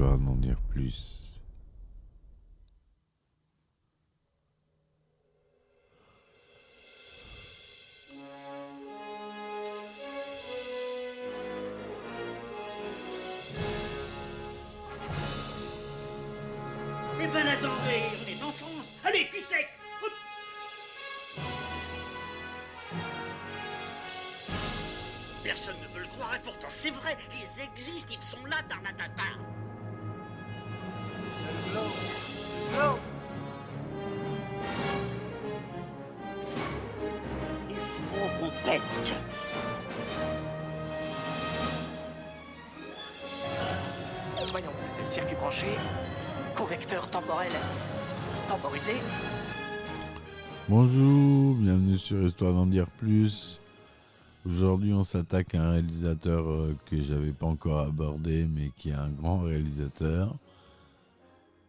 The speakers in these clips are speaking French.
Histoire d'en dire plus. Eh ben attendez, on est en France. Allez, cul sec. Hop. Personne ne peut le croire et pourtant c'est vrai, ils existent, ils sont là, Tarnatata. Non. Il faut qu'on pète. Voyons, circuit branché, correcteur temporel temporisé. Bonjour, bienvenue sur Histoire d'en dire plus. Aujourd'hui, on s'attaque à un réalisateur que j'avais pas encore abordé, mais qui est un grand réalisateur,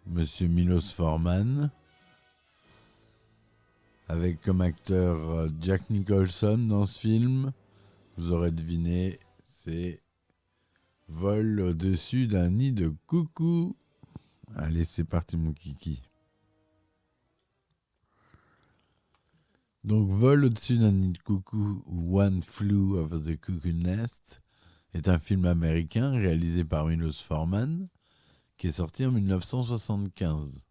Monsieur Milos Forman, avec comme acteur Jack Nicholson dans ce film. Vous aurez deviné, c'est Vol au-dessus d'un nid de coucou. Allez, c'est parti mon kiki. Donc, Vol au-dessus d'un nid de coucou, ou One Flew Over the Cuckoo Nest, est un film américain réalisé par Milos Forman, qui est sorti en 1975.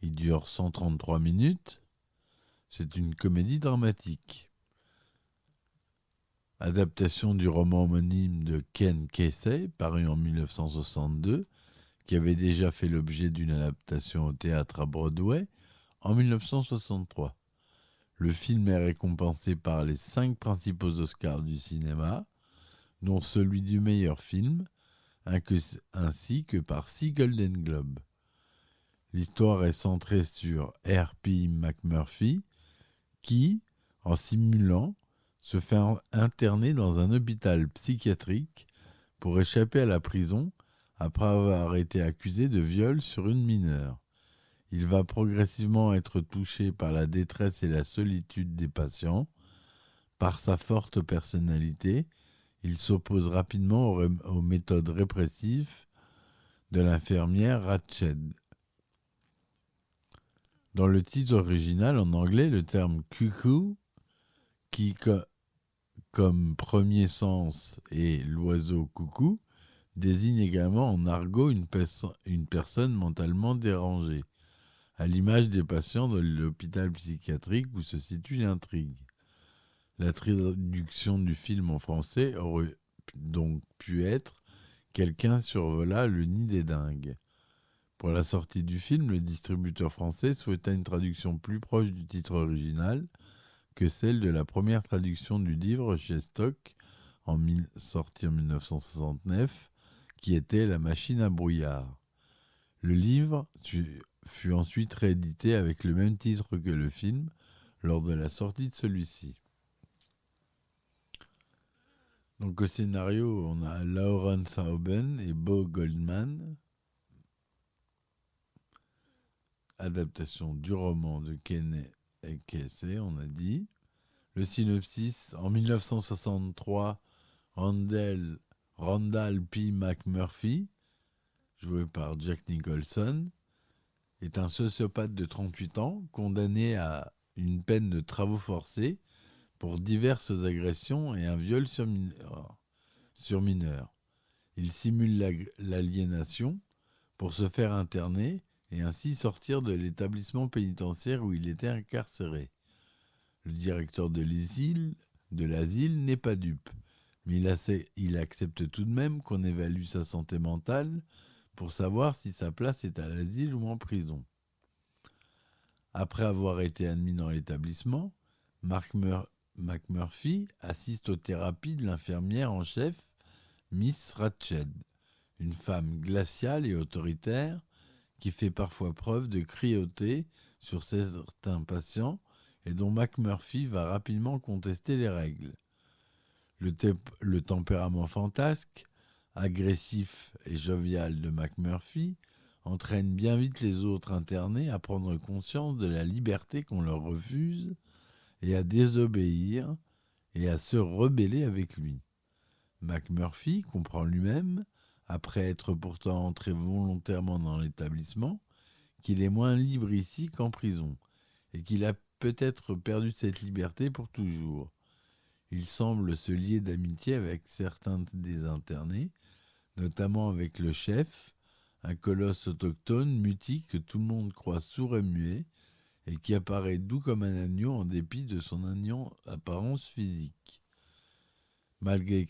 Il dure 133 minutes. C'est une comédie dramatique. Adaptation du roman homonyme de Ken Kesey, paru en 1962, qui avait déjà fait l'objet d'une adaptation au théâtre à Broadway en 1963. Le film est récompensé par les 5 principaux Oscars du cinéma, dont celui du meilleur film, ainsi que par 6 Golden Globes. L'histoire est centrée sur R.P. McMurphy, qui, en simulant, se fait interner dans un hôpital psychiatrique pour échapper à la prison après avoir été accusé de viol sur une mineure. Il va progressivement être touché par la détresse et la solitude des patients. Par sa forte personnalité, il s'oppose rapidement aux méthodes répressives de l'infirmière Ratched. Dans le titre original en anglais, le terme « cuckoo », qui comme premier sens est l'oiseau coucou, désigne également en argot une personne mentalement dérangée, à l'image des patients de l'hôpital psychiatrique où se situe l'intrigue. La traduction du film en français aurait donc pu être « Quelqu'un survola le nid des dingues ». Pour la sortie du film, le distributeur français souhaita une traduction plus proche du titre original que celle de la première traduction du livre chez Stock, sorti en 1969, qui était La machine à brouillard. Le livre fut ensuite réédité avec le même titre que le film lors de la sortie de celui-ci. Donc au scénario, on a Lawrence Hauben et Bo Goldman. Adaptation du roman de Ken Kesey, on a dit. Le synopsis, en 1963, Randall P. McMurphy, joué par Jack Nicholson, est un sociopathe de 38 ans condamné à une peine de travaux forcés pour diverses agressions et un viol sur mineur. Il simule l'aliénation pour se faire interner et ainsi sortir de l'établissement pénitentiaire où il était incarcéré. Le directeur de l'asile n'est pas dupe, mais il accepte tout de même qu'on évalue sa santé mentale pour savoir si sa place est à l'asile ou en prison. Après avoir été admis dans l'établissement, McMurphy assiste aux thérapies de l'infirmière en chef, Miss Ratched, une femme glaciale et autoritaire qui fait parfois preuve de cruauté sur certains patients et dont McMurphy va rapidement contester les règles. Le tempérament fantasque, agressif et jovial de McMurphy entraîne bien vite les autres internés à prendre conscience de la liberté qu'on leur refuse et à désobéir et à se rebeller avec lui. McMurphy comprend lui-même après être pourtant entré volontairement dans l'établissement, qu'il est moins libre ici qu'en prison, et qu'il a peut-être perdu cette liberté pour toujours. Il semble se lier d'amitié avec certains des internés, notamment avec le chef, un colosse autochtone mutique que tout le monde croit sourd et muet, et qui apparaît doux comme un agneau en dépit de son apparence physique. Malgré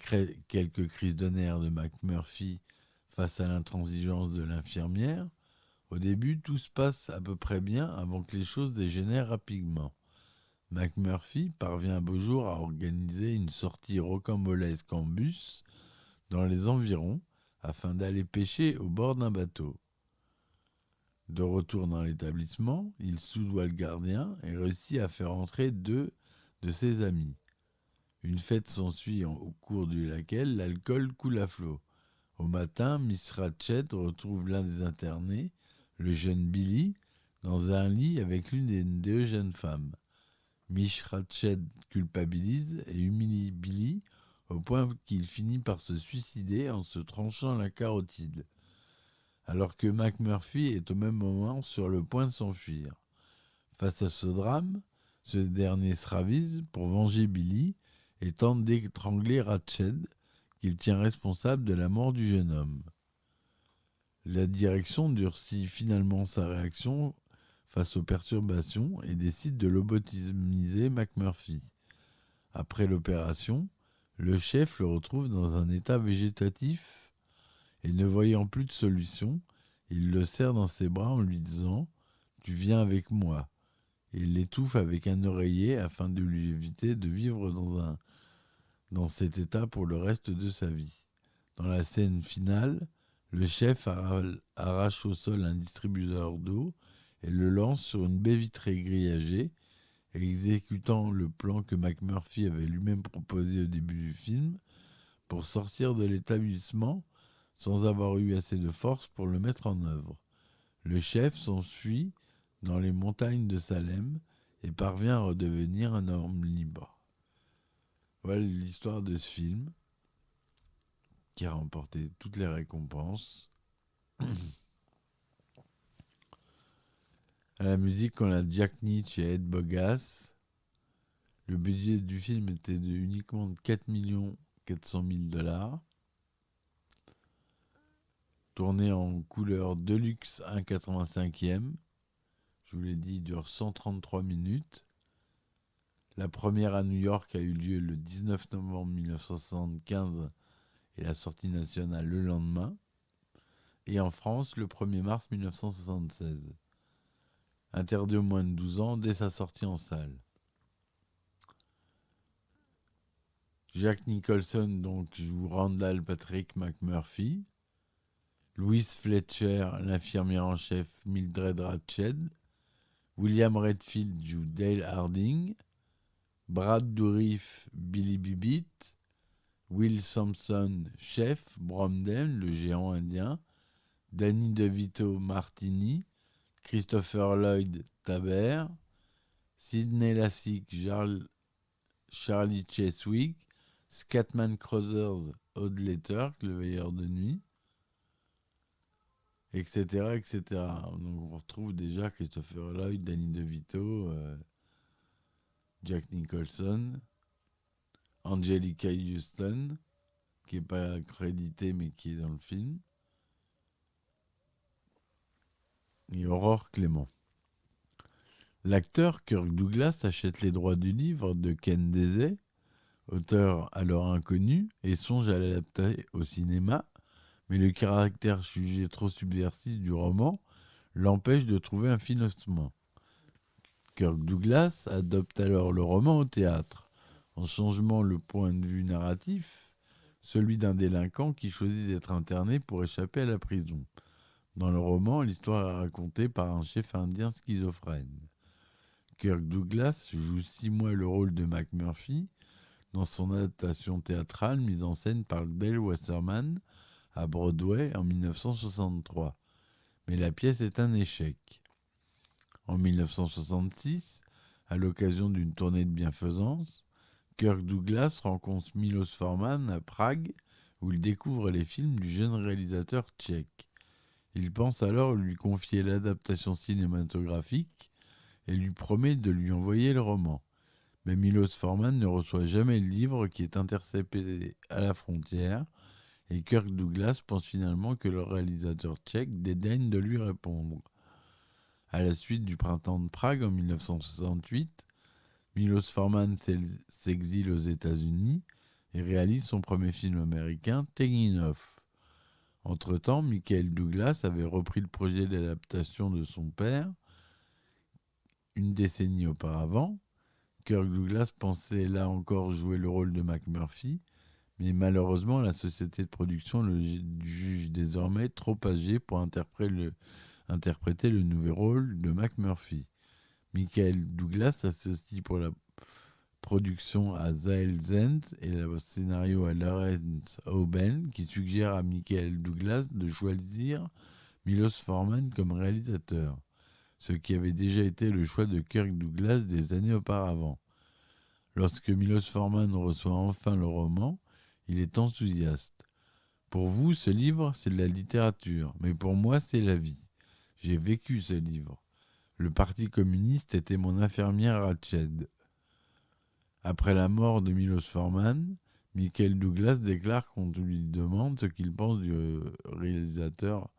quelques crises de nerfs de McMurphy face à l'intransigeance de l'infirmière, au début tout se passe à peu près bien avant que les choses dégénèrent rapidement. McMurphy parvient un beau jour à organiser une sortie rocambolesque en bus dans les environs afin d'aller pêcher au bord d'un bateau. De retour dans l'établissement, il soudoie le gardien et réussit à faire entrer 2 de ses amis. Une fête s'ensuit au cours de laquelle l'alcool coule à flot. Au matin, Miss Ratched retrouve l'un des internés, le jeune Billy, dans un lit avec l'une des 2 jeunes femmes. Miss Ratched culpabilise et humilie Billy au point qu'il finit par se suicider en se tranchant la carotide, alors que McMurphy est au même moment sur le point de s'enfuir. Face à ce drame, ce dernier se ravise pour venger Billy et tente d'étrangler Ratched, qu'il tient responsable de la mort du jeune homme. La direction durcit finalement sa réaction face aux perturbations et décide de lobotomiser McMurphy. Après l'opération, le chef le retrouve dans un état végétatif et ne voyant plus de solution, il le serre dans ses bras en lui disant « Tu viens avec moi ». Il l'étouffe avec un oreiller afin de lui éviter de vivre dans cet état pour le reste de sa vie. Dans la scène finale, le chef arrache au sol un distributeur d'eau et le lance sur une baie vitrée grillagée, exécutant le plan que McMurphy avait lui-même proposé au début du film pour sortir de l'établissement sans avoir eu assez de force pour le mettre en œuvre. Le chef s'enfuit dans les montagnes de Salem et parvient à redevenir un homme libre. Voilà l'histoire de ce film qui a remporté toutes les récompenses. À la musique, on a Jack Nitzsche et Ed Bogas. Le budget du film était uniquement de 4 400 000 $. Tourné en couleur Deluxe 1,85e. Je vous l'ai dit, il dure 133 minutes. La première à New York a eu lieu le 19 novembre 1975 et la sortie nationale le lendemain. Et en France, le 1er mars 1976. Interdit aux moins de 12 ans dès sa sortie en salle. Jack Nicholson donc joue Randall Patrick McMurphy. Louise Fletcher, l'infirmière en chef Mildred Ratched. William Redfield joue Dale Harding. Brad Dourif, Billy Bibbit. Will Sampson, chef, Bromden, le géant indien. Danny DeVito, Martini. Christopher Lloyd, Tabert. Sidney Lassick, Charlie Cheswick. Scatman Crothers, Odd Letterk, le veilleur de nuit, etc., etc. Donc on retrouve déjà Christopher Lloyd, Danny DeVito, Jack Nicholson, Angelica Houston, qui n'est pas créditée mais qui est dans le film, et Aurore Clément. L'acteur Kirk Douglas achète les droits du livre de Ken Desai, auteur alors inconnu, et songe à l'adapter au cinéma, mais le caractère jugé trop subversif du roman l'empêche de trouver un financement. Kirk Douglas adopte alors le roman au théâtre, en changeant le point de vue narratif, celui d'un délinquant qui choisit d'être interné pour échapper à la prison. Dans le roman, l'histoire est racontée par un chef indien schizophrène. Kirk Douglas joue 6 mois le rôle de McMurphy dans son adaptation théâtrale mise en scène par Dale Wasserman à Broadway en 1963. Mais la pièce est un échec. En 1966, à l'occasion d'une tournée de bienfaisance, Kirk Douglas rencontre Milos Forman à Prague où il découvre les films du jeune réalisateur tchèque. Il pense alors lui confier l'adaptation cinématographique et lui promet de lui envoyer le roman. Mais Milos Forman ne reçoit jamais le livre qui est intercepté à la frontière et Kirk Douglas pense finalement que le réalisateur tchèque dédaigne de lui répondre. À la suite du printemps de Prague en 1968, Milos Forman s'exile aux États-Unis et réalise son premier film américain, Taking Off. Entre-temps, Michael Douglas avait repris le projet d'adaptation de son père une décennie auparavant. Kirk Douglas pensait là encore jouer le rôle de McMurphy, mais malheureusement la société de production le juge désormais trop âgé pour interpréter le nouveau rôle de McMurphy. Michael Douglas s'associe pour la production à Zael Zenz et le scénario à Lawrence Auben, qui suggère à Michael Douglas de choisir Milos Forman comme réalisateur, ce qui avait déjà été le choix de Kirk Douglas des années auparavant. Lorsque Milos Forman reçoit enfin le roman, il est enthousiaste. « Pour vous, ce livre, c'est de la littérature, mais pour moi, c'est la vie. J'ai vécu ce livre. Le Parti communiste était mon infirmière à Tched. » Après la mort de Milos Forman, Michael Douglas déclare qu'on lui demande ce qu'il pense du réalisateur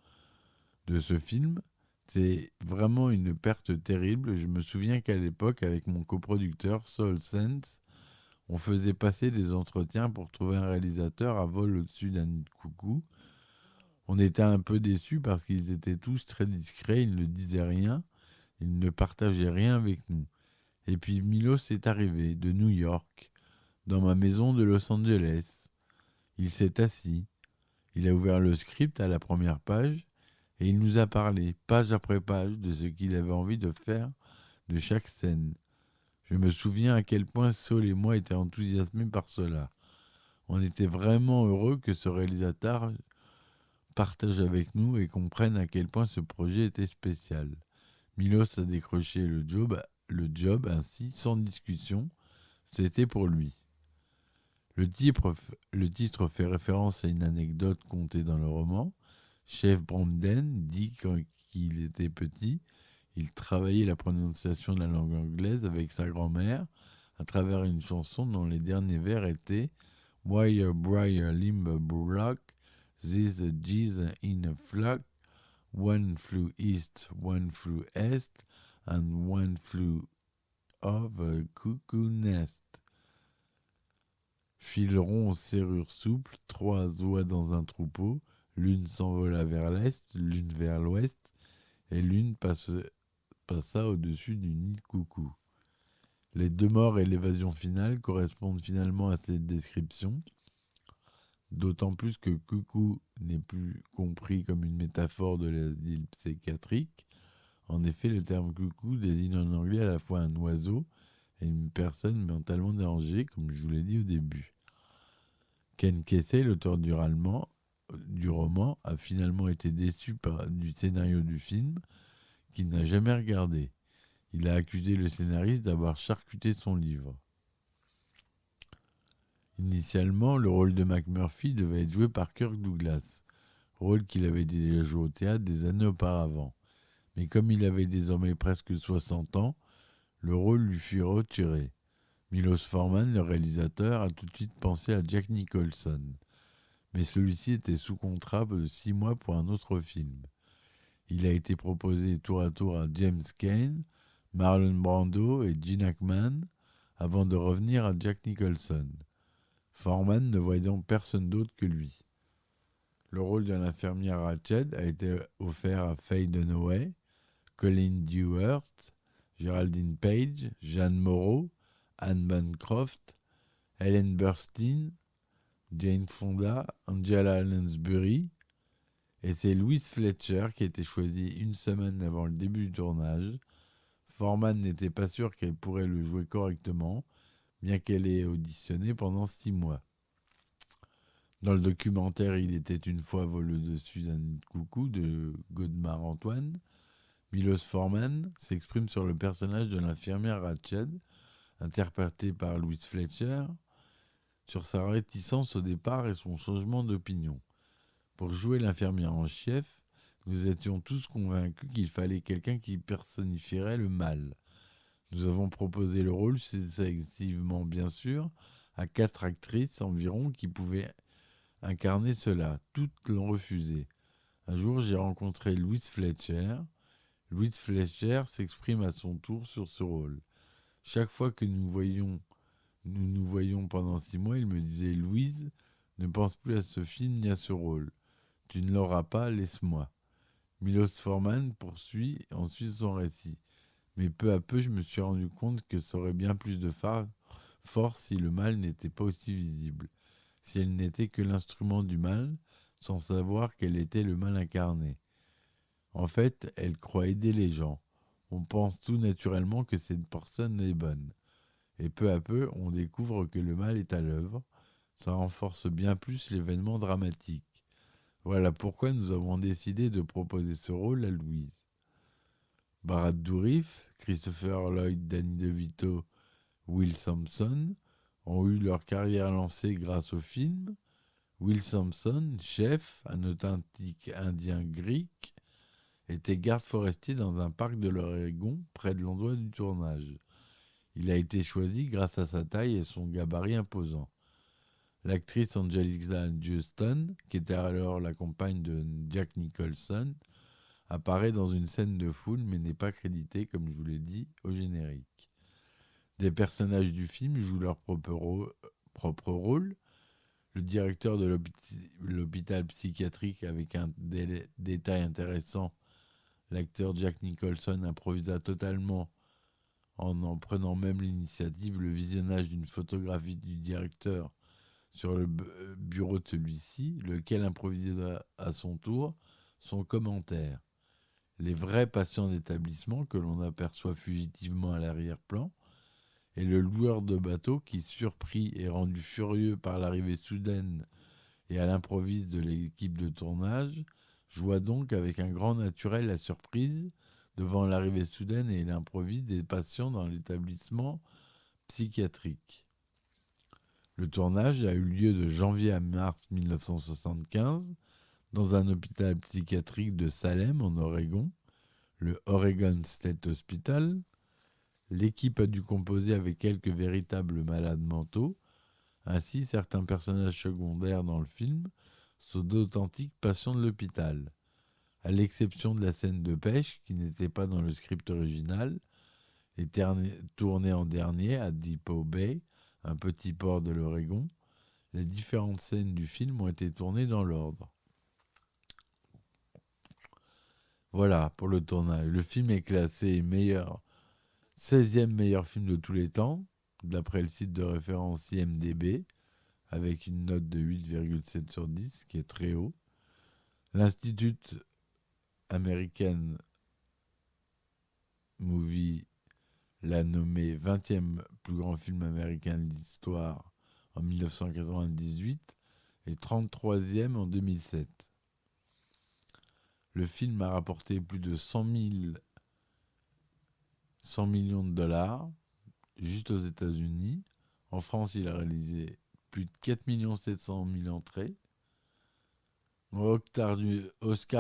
de ce film. C'est vraiment une perte terrible. Je me souviens qu'à l'époque, avec mon coproducteur Saul Sense, on faisait passer des entretiens pour trouver un réalisateur à vol au-dessus d'un nid de coucou. On était un peu déçus parce qu'ils étaient tous très discrets, ils ne disaient rien, ils ne partageaient rien avec nous. Et puis Milos est arrivé de New York, dans ma maison de Los Angeles. Il s'est assis, il a ouvert le script à la première page et il nous a parlé, page après page, de ce qu'il avait envie de faire de chaque scène. Je me souviens à quel point Saul et moi étions enthousiasmés par cela. On était vraiment heureux que ce réalisateur partage avec nous et comprenne à quel point ce projet était spécial. Milos a décroché le job ainsi, sans discussion, c'était pour lui. Le titre fait référence à une anecdote contée dans le roman. Chef Bromden dit qu'il était petit, il travaillait la prononciation de la langue anglaise avec sa grand-mère à travers une chanson dont les derniers vers étaient « Wire Briar Limber Brock, this a geese in a flock, one flew east, one flew est, and one flew of a cuckoo nest. » Fil rond, serrure souple, 3 oies dans un troupeau, l'une s'envola vers l'est, l'une vers l'ouest, et l'une passa au-dessus du nid de coucou. Les 2 morts et l'évasion finale correspondent finalement à cette description, d'autant plus que coucou n'est plus compris comme une métaphore de l'asile psychiatrique. En effet, le terme coucou désigne en anglais à la fois un oiseau et une personne mentalement dérangée, comme je vous l'ai dit au début. Ken Kesey, l'auteur du roman, a finalement été déçu du scénario du film, qu'il n'a jamais regardé. Il a accusé le scénariste d'avoir charcuté son livre. Initialement, le rôle de McMurphy devait être joué par Kirk Douglas, rôle qu'il avait déjà joué au théâtre des années auparavant. Mais comme il avait désormais presque 60 ans, le rôle lui fut retiré. Milos Forman, le réalisateur, a tout de suite pensé à Jack Nicholson. Mais celui-ci était sous contrat de 6 mois pour un autre film. Il a été proposé tour à tour à James Cain, Marlon Brando et Gene Hackman, avant de revenir à Jack Nicholson. Forman ne voyait donc personne d'autre que lui. Le rôle de l'infirmière Ratched a été offert à Faye Dunaway, Colin Dewhurst, Geraldine Page, Jeanne Moreau, Anne Bancroft, Ellen Burstyn, Jane Fonda, Angela Lansbury, et c'est Louise Fletcher qui a été choisie une semaine avant le début du tournage. Forman n'était pas sûr qu'elle pourrait le jouer correctement, bien qu'elle ait auditionné pendant 6 mois. Dans le documentaire « Il était une fois vol au-dessus d'un nid de coucou » de Godemar Antoine, Milos Forman s'exprime sur le personnage de l'infirmière Ratched, interprétée par Louise Fletcher. sur sa réticence au départ et son changement d'opinion. Pour jouer l'infirmière en chef, nous étions tous convaincus qu'il fallait quelqu'un qui personnifierait le mal. Nous avons proposé le rôle, successivement bien sûr, à 4 actrices environ qui pouvaient incarner cela. Toutes l'ont refusé. Un jour, j'ai rencontré Louise Fletcher. Louise Fletcher s'exprime à son tour sur ce rôle. Chaque fois que nous nous voyions pendant 6 mois, il me disait « Louise, ne pense plus à ce film ni à ce rôle. Tu ne l'auras pas, laisse-moi. » Milos Forman poursuit ensuite son récit. Mais peu à peu, je me suis rendu compte que ça aurait bien plus de force si le mal n'était pas aussi visible, si elle n'était que l'instrument du mal, sans savoir qu'elle était le mal incarné. En fait, elle croit aider les gens. On pense tout naturellement que cette personne est bonne. Et peu à peu, on découvre que le mal est à l'œuvre. Ça renforce bien plus l'événement dramatique. Voilà pourquoi nous avons décidé de proposer ce rôle à Louise. Brad Dourif, Christopher Lloyd, Danny DeVito, Will Sampson ont eu leur carrière lancée grâce au film. Will Sampson, chef, un authentique indien grec, était garde forestier dans un parc de l'Oregon près de l'endroit du tournage. Il a été choisi grâce à sa taille et son gabarit imposant. L'actrice Angelica Houston, qui était alors la compagne de Jack Nicholson, apparaît dans une scène de foule mais n'est pas créditée, comme je vous l'ai dit, au générique. Des personnages du film jouent leur propre rôle. Le directeur de l'hôpital psychiatrique, avec un détail intéressant, l'acteur Jack Nicholson improvisa totalement en prenant même l'initiative le visionnage d'une photographie du directeur sur le bureau de celui-ci, lequel improvisait à son tour son commentaire. Les vrais patients d'établissement que l'on aperçoit fugitivement à l'arrière-plan, et le loueur de bateau qui, surpris et rendu furieux par l'arrivée soudaine et à l'improviste de l'équipe de tournage, joua donc avec un grand naturel la surprise devant l'arrivée soudaine et l'improviste des patients dans l'établissement psychiatrique. Le tournage a eu lieu de janvier à mars 1975 dans un hôpital psychiatrique de Salem, en Oregon, le Oregon State Hospital. L'équipe a dû composer avec quelques véritables malades mentaux. Ainsi, certains personnages secondaires dans le film sont d'authentiques patients de l'hôpital. À l'exception de la scène de pêche, qui n'était pas dans le script original, et tournée en dernier à Depot Bay, un petit port de l'Oregon, les différentes scènes du film ont été tournées dans l'ordre. Voilà pour le tournage. Le film est classé 16e meilleur film de tous les temps, d'après le site de référence IMDb, avec une note de 8,7 sur 10, qui est très haut. L'Institut American Movie l'a nommé 20e plus grand film américain de l'histoire en 1998 et 33e en 2007. Le film a rapporté plus de 100 millions de dollars juste aux États-Unis. En France, il a réalisé plus de 4 700 000 entrées. Oscar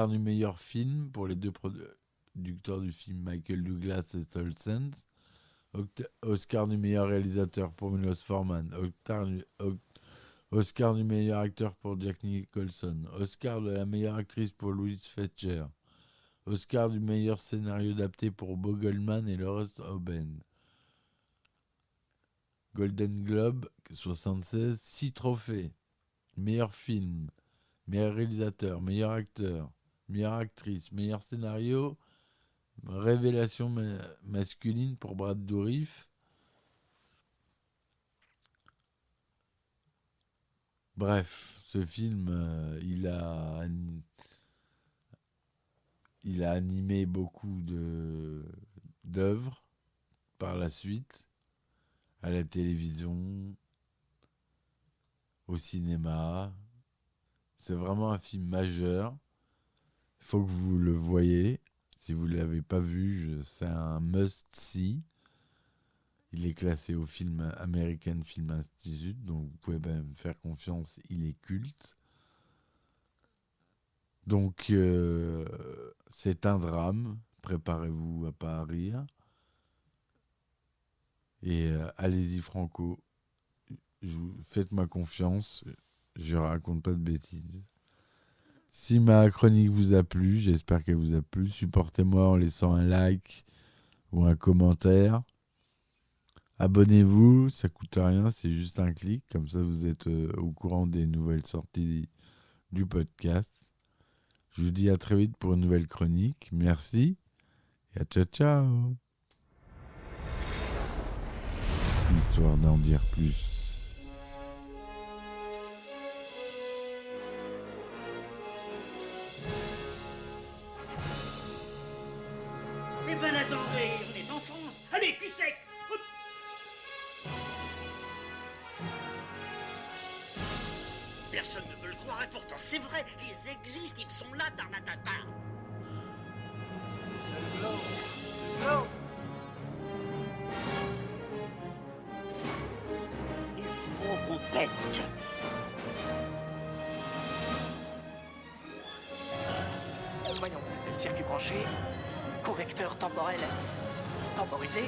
du meilleur film pour les deux producteurs du film, Michael Douglas et Saul Sands. Oscar du meilleur réalisateur pour Milos Forman. Oscar du meilleur acteur pour Jack Nicholson. Oscar de la meilleure actrice pour Louise Fletcher. Oscar du meilleur scénario adapté pour Bo Goldman et Laurence Auben. Golden Globe 76, 6 trophées. Meilleur film, meilleur réalisateur, meilleur acteur, meilleure actrice, meilleur scénario, révélation masculine pour Brad Dourif. Bref, ce film, il a animé beaucoup d'œuvres par la suite, à la télévision, au cinéma. C'est vraiment un film majeur. Il faut que vous le voyez. Si vous ne l'avez pas vu, c'est un must-see. Il est classé au film American Film Institute, donc vous pouvez me faire confiance, il est culte. Donc, c'est un drame. Préparez-vous à pas rire. Et allez-y, Franco. Faites-moi confiance. Je raconte pas de bêtises. Si ma chronique vous a plu, j'espère qu'elle vous a plu, supportez-moi en laissant un like ou un commentaire. Abonnez-vous, ça coûte rien, c'est juste un clic. Comme ça, vous êtes au courant des nouvelles sorties du podcast. Je vous dis à très vite pour une nouvelle chronique. Merci et à ciao ciao. Histoire d'en dire plus. Eh ben attendez, on est en France. Allez, cul sec. Hop. Personne ne veut le croire et pourtant c'est vrai, ils existent, ils sont là, Tarnatata. Non. Il faut qu'on pète. Voyons, circuit branché, correcteur temporel temporisé,